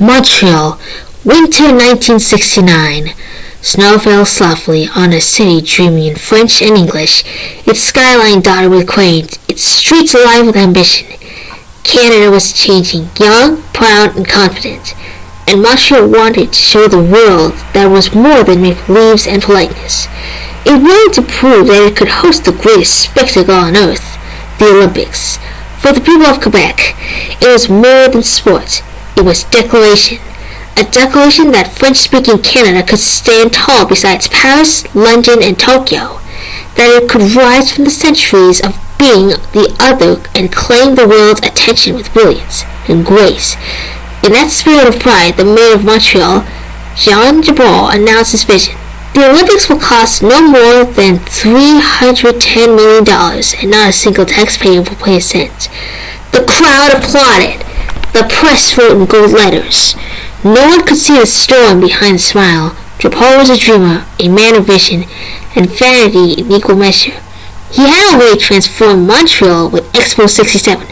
Montreal, winter 1969. Snow fell softly on a city dreaming in French and English, its skyline dotted with cranes, its streets alive with ambition. Canada was changing, young, proud, and confident, and Montreal wanted to show the world that was more than make-believes and politeness. It wanted to prove that it could host the greatest spectacle on earth, the Olympics. For the people of Quebec, it was more than sport. It was declaration. A declaration that French-speaking Canada could stand tall besides Paris, London, and Tokyo. That it could rise from the centuries of being the other and claim the world's attention with brilliance and grace. In that spirit of pride, the mayor of Montreal, Jean Jabot, announced his vision. The Olympics will cost no more than $310 million, and not a single taxpayer will pay a cent. The crowd applauded. The press wrote in gold letters. No one could see the storm behind the smile. Drapeau was a dreamer, a man of vision, and vanity in equal measure. He had already transformed Montreal with Expo 67,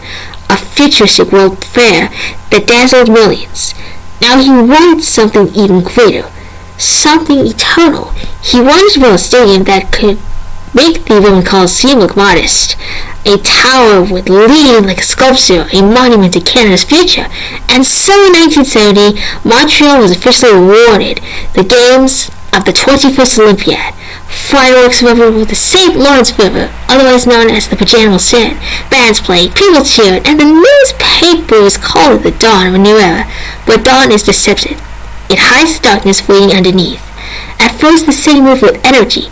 a futuristic world fair that dazzled millions. Now he wanted something even greater, something eternal. He wanted to build a stadium that could make the Roman Coliseum look modest, a tower with leaning like a sculpture, a monument to Canada's future. And so in 1970, Montreal was officially awarded the Games of the 21st Olympiad. Fireworks revelled with the St. Lawrence River, otherwise known as the Pajanal Sand. Bands played, people cheered, and the newspapers called it the dawn of a new era. But dawn is deceptive. It hides the darkness waiting underneath. At first, the city moved with energy.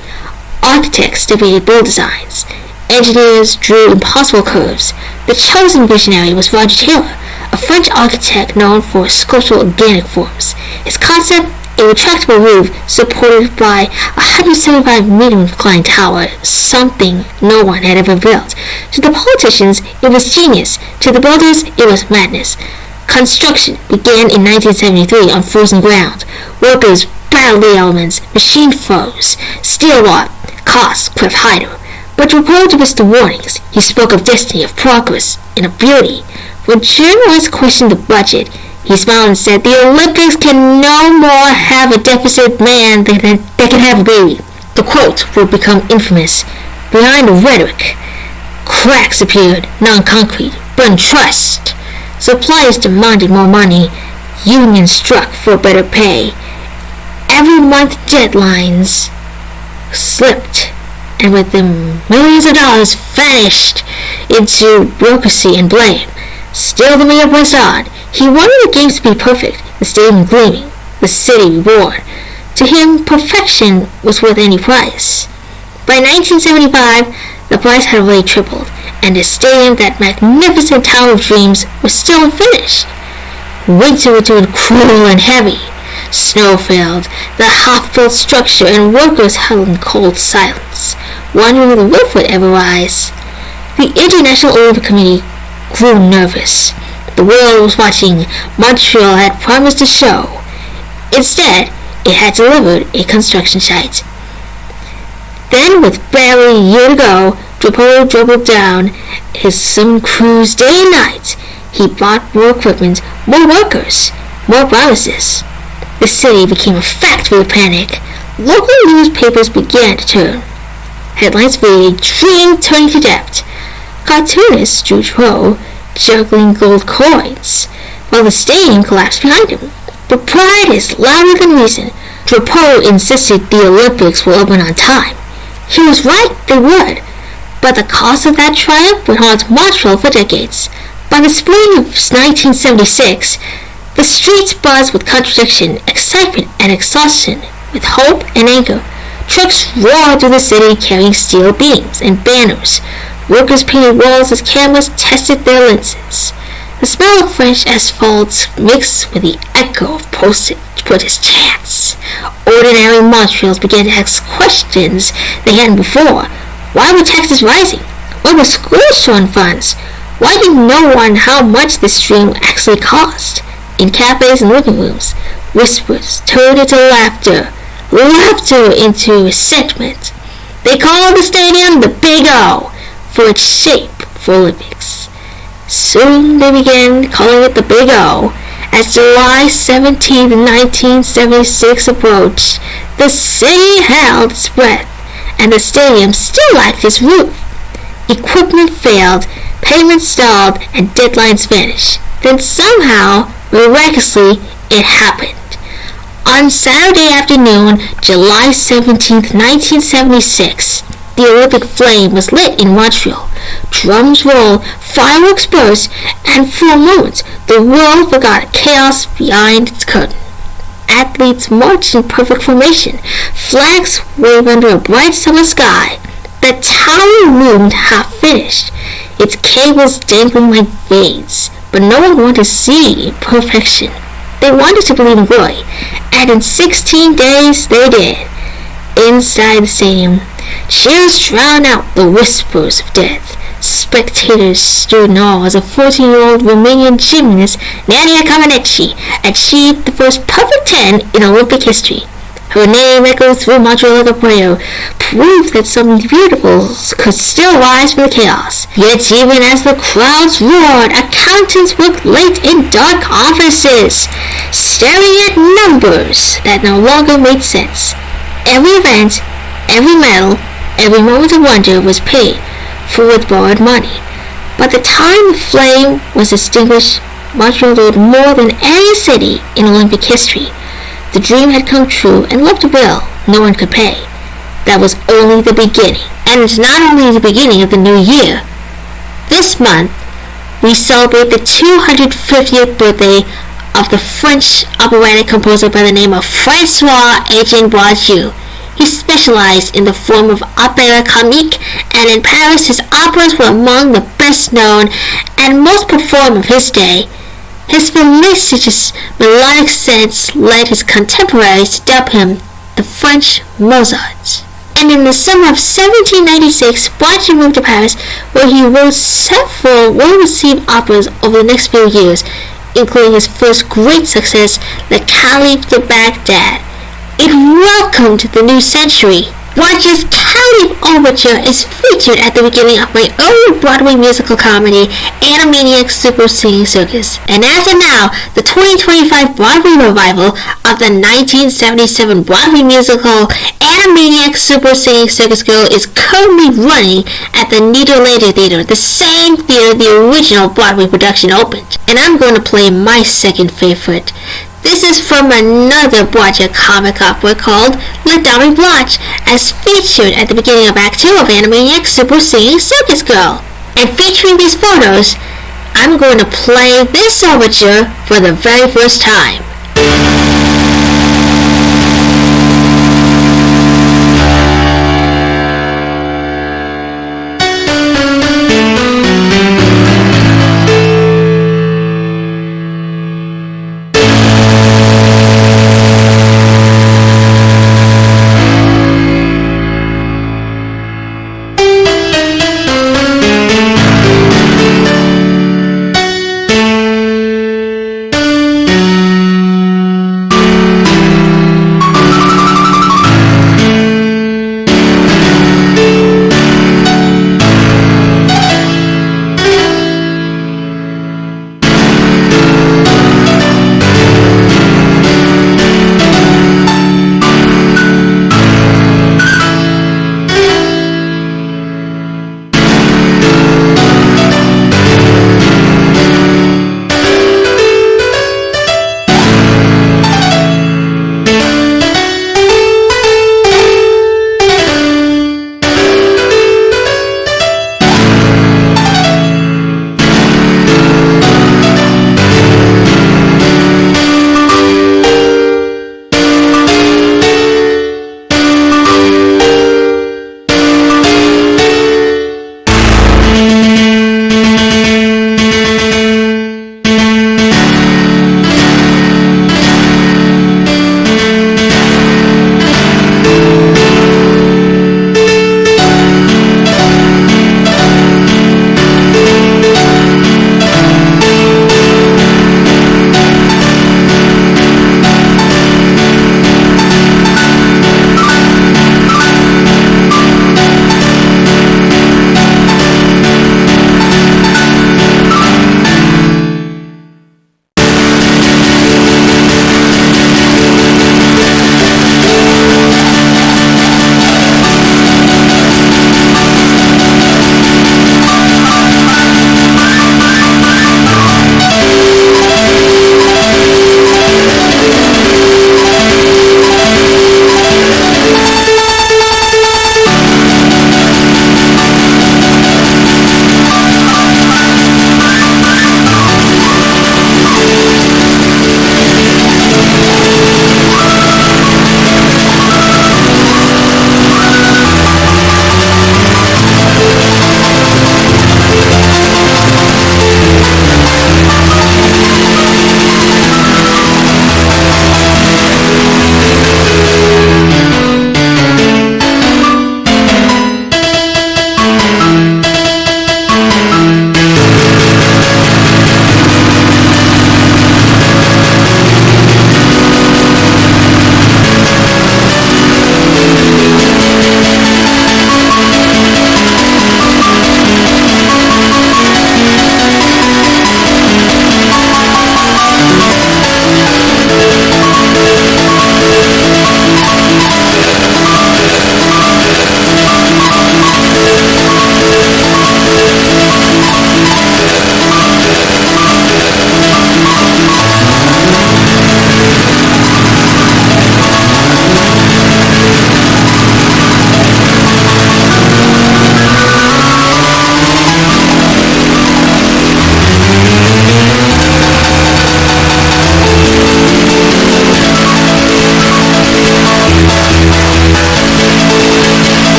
Architects debated bold designs. Engineers drew impossible curves. The chosen visionary was Roger Taylor, a French architect known for sculptural organic forms. His concept, a retractable roof supported by a 175-meter reclined tower, something no one had ever built. To the politicians, it was genius. To the builders, it was madness. Construction began in 1973 on frozen ground. Workers battled the elements, machine froze, steel wrought, costs crept higher. But Drapeau dismissed the warnings. He spoke of destiny, of progress, and of beauty. When journalists questioned the budget, he smiled and said, "The Olympics can no more have a deficit man than they can have a baby." The quote would become infamous. Behind the rhetoric, cracks appeared, non-concrete, but in trust. Suppliers demanded more money. Unions struck for better pay. Every month deadlines slipped, and with them millions of dollars vanished into bureaucracy and blame. Still the mayor pressed on. He wanted the games to be perfect, the stadium gleaming, the city reward. To him, perfection was worth any price. By 1975, the price had already tripled, and the stadium, that magnificent tower of dreams, was still unfinished. Winter turned cruel and heavy. Snow fell, the half-built structure, and workers huddled in cold silence, wondering if the roof would ever rise. The International Olympic Committee grew nervous. The world was watching. Montreal had promised a show. Instead, it had delivered a construction site. Then, with barely a year to go, Drapeau dribbled down his summer cruise day and night. He bought more equipment, more workers, more promises. The city became a factory of panic. Local newspapers began to turn. Headlines read, "Dream turning to debt." Cartoonists drew Drapeau juggling gold coins, while the stadium collapsed behind him. But pride is louder than reason. Drapeau insisted the Olympics will open on time. He was right, they would. But the cost of that triumph would haunt Montreal for decades. By the spring of 1976, the streets buzzed with contradiction, excitement, and exhaustion, with hope and anger. Trucks roared through the city carrying steel beams and banners. Workers painted walls as cameras tested their lenses. The smell of French asphalt mixed with the echo of protest chants. Ordinary Montreals began to ask questions they hadn't before. Why were taxes rising? Why were schools showing funds? Why didn't no one know how much this dream actually cost? In cafes and living rooms, whispers turned into laughter, laughter into resentment. They called the stadium the Big O for its shape for Olympics. Soon they began calling it the Big O, As July 17, 1976 approached, the city held its breath, and the stadium still lacked its roof. Equipment failed, payments stalled, and deadlines vanished. Then somehow, miraculously, it happened. On Saturday afternoon, July 17, 1976, the Olympic flame was lit in Montreal. Drums rolled, fireworks burst, and for a moment, the world forgot chaos behind its curtain. Athletes marched in perfect formation. Flags waved under a bright summer sky. The tower loomed half-finished, its cables dangling like blades. But no one wanted to see perfection. They wanted to believe in glory, and in 16 days they did. Inside the stadium, cheers drowned out the whispers of death. Spectators stood in awe as a 14-year-old Romanian gymnast, Nadia Comaneci, achieved the first perfect 10 in Olympic history. Her name echoed through Montreal like a prayer, proof that something beautiful could still rise from the chaos. Yet even as the crowds roared, accountants worked late in dark offices, staring at numbers that no longer made sense. Every event, every medal, every moment of wonder was paid for with borrowed money. By the time the flame was extinguished, Montreal owed more than any city in Olympic history. The dream had come true and looked a bill no one could pay. That was only the beginning. And it's not only the beginning of the new year. This month, we celebrate the 250th birthday of the French operatic composer by the name of François-Eugène Boieldieu. He specialized in the form of opera comique, and in Paris his operas were among the best known and most performed of his day. His felicitous melodic sense led his contemporaries to dub him the French Mozart. And in the summer of 1796, Blanche moved to Paris, where he wrote several well-received operas over the next few years, including his first great success, The Caliph de Baghdad. It welcomed the new century. Blanche's Caliph Overture is featured at the beginning of my early Broadway musical comedy, Animaniacs Super Singing Circus. And as of now, the 2025 Broadway revival of the 1977 Broadway musical, Animaniacs Super Singing Circus Girl, is currently running at the Nederlander Theatre, the same theater the original Broadway production opened. And I'm going to play my second favorite. This is from another Broadway comic opera called La Dame Blanche, as featured at the beginning of Act 2 of Animaniacs Super Singing Circus Girl. And featuring these photos, I'm going to play this overture for the very first time.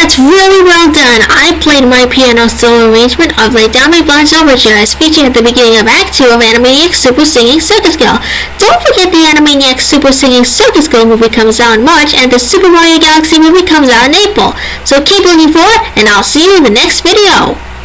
That's really well done. I played my piano solo arrangement of Les Dames Blanche Overture as featured at the beginning of Act 2 of Animaniacs Super Singing Circus Girl. Don't forget the Animaniacs Super Singing Circus Girl movie comes out in March and the Super Mario Galaxy movie comes out in April. So keep looking forward and I'll see you in the next video.